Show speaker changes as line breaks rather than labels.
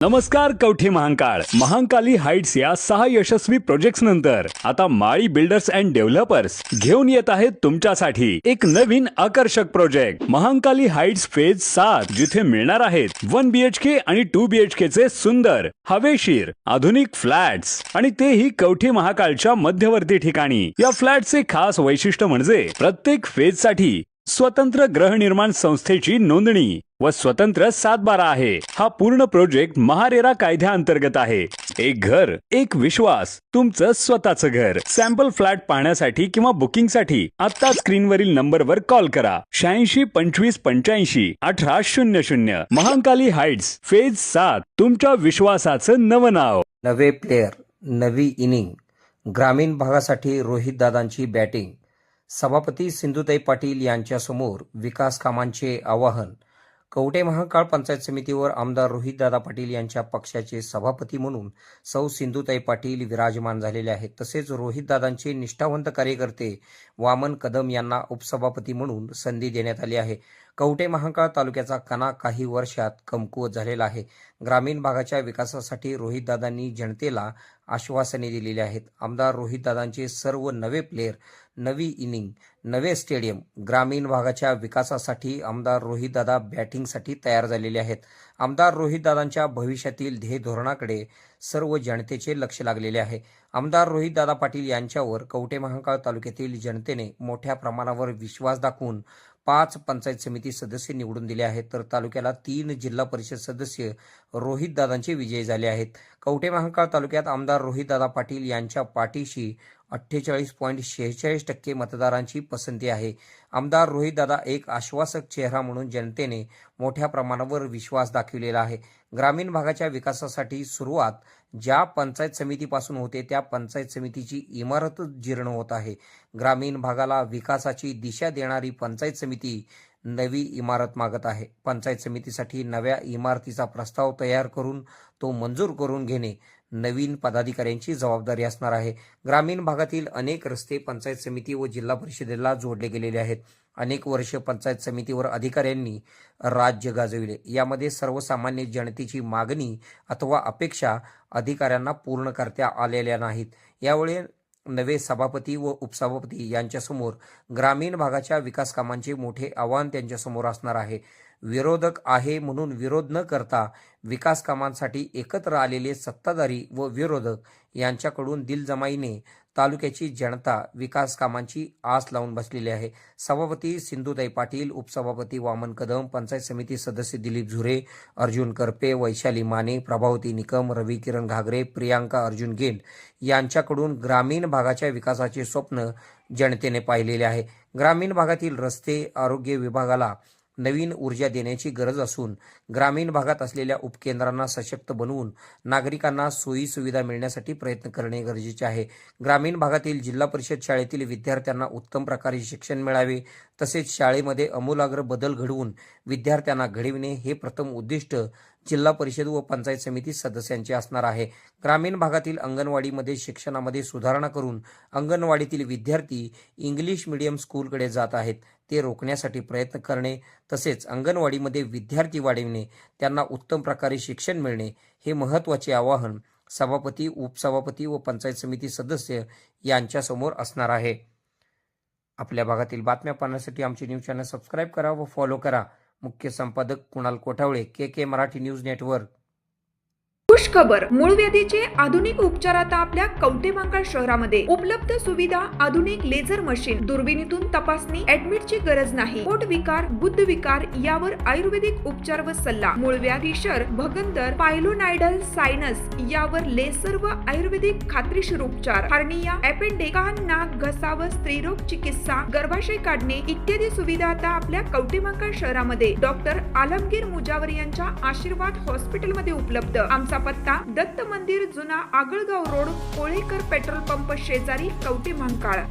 नमस्कार कवठे महांकाळ महांकाली हाइट्स या 6 यशस्वी प्रोजेक्ट्स नंतर आता माळी बिल्डर्स अँड डेव्हलपर्स घेऊन येत आहेत तुमच्यासाठी एक नवीन आकर्षक प्रोजेक्ट महांकाली हाइट्स फेज 7 जिथे मिळणार आहेत 1 BHK आणि 2 BHK चे सुंदर हवेशीर आधुनिक फ्लॅट्स आणि तेही कवठे महांकाळच्या मध्यवर्ती ठिकाणी। या फ्लॅटचे खास वैशिष्ट्य म्हणजे प्रत्येक फेज साठी स्वतंत्र गृहनिर्माण संस्थेची नोंदणी व स्वतंत्र 7/12 आहे। हा पूर्ण प्रोजेक्ट महारेरा कायद्याअंतर्गत आहे। एक घर एक विश्वास तुमचं स्वतःचं घर। सॅम्पल फ्लॅट पाहण्यासाठी किंवा बुकिंगसाठी आता स्क्रीनवरील नंबरवर कॉल करा 86 25 85 18 00। महांकाली हाइट्स फेज 7 तुमच्या विश्वासाचं नवं नाव।
नवे प्लेयर नवी इनिंग ग्रामीण भागासाठी रोहित दादांची बॅटिंग। सभापती सिंधुताई पाटील यांच्यासमोर विकास कामांचे आवाहन। कवठे महांकाळ पंचायत समितीवर आमदार रोहितदादा पाटील यांच्या पक्षाचे सभापती म्हणून सौ सिंधुताई पाटील विराजमान झालेले आहेत। तसेच रोहितदादांचे निष्ठावंत कार्यकर्ते वामन कदम यांना उपसभापती म्हणून संधी देण्यात आली आहे। कवठे महांकाळ तालुक्याचा कणा काही वर्षात कमकुवत झालेला आहे। ग्रामीण भागाच्या विकासासाठी रोहितदादांनी जनतेला आश्वासने दिलेली आहेत। आमदार रोहितदादांचे सर्व नवे प्लेयर नवी इनिंग नवे स्टेडियम ग्रामीण भागाच्या विकासासाठी आमदार रोहितदादा बॅटिंगसाठी तयार झालेले आहेत। आमदार रोहितदादांच्या भविष्यातील ध्येय धोरणाकडे सर्व जनतेचे लक्ष लागलेले आहे। आमदार रोहितदादा पाटील यांच्यावर कवठे महांकाळ तालुक्यातील जनतेने मोठ्या प्रमाणावर विश्वास दाखवून 5 पंचायत समिती सदस्य निवडून दिले आहेत, तर तालुक्याला 3 जिल्हा परिषद सदस्य रोहितदादांचे विजयी झाले आहेत। कवठे महांकाळ तालुक्यात आमदार रोहितदादा पाटील यांच्या पाठीशी 48.46% मतदारांची पसंती आहे। आमदार रोहितदादा एक आश्वासक चेहरा म्हणून जनतेने मोठ्या प्रमाणावर विश्वास दाखविलेला आहे। ग्रामीण भागाच्या विकासासाठी सुरुवात ज्या पंचायत समितीपासून होते त्या पंचायत समितीची इमारतच जीर्ण होत आहे। ग्रामीण भागाला विकासाची दिशा देणारी पंचायत समिती नवी इमारत मागत आहे। पंचायत समितीसाठी नव्या इमारतीचा प्रस्ताव तयार करून तो मंजूर करून घेणे नवीन पदाधिकाऱ्यांची जबाबदारी असणार आहे। ग्रामीण भागातील अनेक रस्ते पंचायत समिती व जिल्हा परिषदेला जोडले गेलेले आहेत। अनेक वर्ष पंचायत समितीवर अधिकाऱ्यांनी राज्य गाजविले। यामध्ये सर्वसामान्य जनतेची मागणी अथवा अपेक्षा अधिकाऱ्यांना पूर्ण करता आलेल्या नाहीत। यावेळी नवे सभापती व उपसभापती यांच्यासमोर ग्रामीण भागाच्या विकास कामांचे मोठे आव्हान त्यांच्यासमोर असणार आहे। विरोधक आहे म्हणून विरोध न करता विकास कामांसाठी एकत्र आलेले सत्ताधारी व विरोधक यांच्याकडून दिलजमाईने तालुक्याची जनता विकास कामांची आस लावून बसलेली आहे। सभापती सिंधुताई पाटील, उपसभापती वामन कदम, पंचायत समिती सदस्य दिलीप झुरे, अर्जुन करपे, वैशाली माने, प्रभावती निकम, रवी किरण घागरे, प्रियांका अर्जुन गेंड यांच्याकडून ग्रामीण भागाच्या विकासाचे स्वप्न जनतेने पाहिलेले आहे। ग्रामीण भागातील रस्ते, आरोग्य विभागाला नवीन ऊर्जा देण्याची गरज असून ग्रामीण भागात असलेल्या उपकेंद्रांना सशक्त बनवून नागरिकांना सोयी सुविधा मिळण्यासाठी प्रयत्न करणे गरजेचे आहे। ग्रामीण भागातील जिल्हा परिषद शाळेतील विद्यार्थ्यांना उत्तम प्रकारे शिक्षण मिळावे, तसेच शाळेमध्ये आमूलाग्र बदल घडवून विद्यार्थ्यांना घडविणे हे प्रथम उद्दिष्ट जिल्हा परिषद व पंचायत समिती सदस्यांचे असणार आहे। ग्रामीण भागातील अंगणवाडीमध्ये शिक्षणामध्ये सुधारणा करून अंगणवाडीतील विद्यार्थी इंग्लिश मीडियम स्कूलकडे जात आहेत ते रोखण्यासाठी प्रयत्न करणे, तसेच अंगणवाडीमध्ये विद्यार्थी वाढविणे, त्यांना उत्तम प्रकारे शिक्षण मिळणे हे महत्त्वाचे आवाहन सभापती, उपसभापती व पंचायत समिती सदस्य यांच्यासमोर असणार आहे। आपल्या भागातील बातम्या पाहण्यासाठी आमचे न्यूज चॅनल सबस्क्राईब करा व फॉलो करा। मुख्य संपादक Kunal Kothawale, KK Marathi news network.
खुश खबर, मूळव्याधीचे आधुनिक उपचार आता आपल्या कवठे महांकाळ शहरामध्ये उपलब्ध सुविधा, आधुनिक लेझर मशीन, दुर्बिणीतून तपासणी, ऍडमिटची गरज नाही। पोट विकार, बुद्ध विकार यावर आयुर्वेदिक उपचार व सल्ला, मूळव्याधी, शर, भगंदर, पायलोनायडल, सायनस यावर लेसर व आयुर्वेदिक खात्रीशीर उपचार, हार्निया, अपेंडिक्स, कान, नाक, घसा व स्त्रीरोग चिकित्सा, गर्भाशय काढणे इत्यादी सुविधा आता आपल्या कवठे महांकाळ शहरामध्ये डॉक्टर आलमगीर मुजावर यांच्या आशीर्वाद हॉस्पिटलमध्ये उपलब्ध। आमचा पत्ता दत्त मंदिर, जुना Agalgaon road, Kolekar petrol pump शेजारी, कवठे महांकाळ।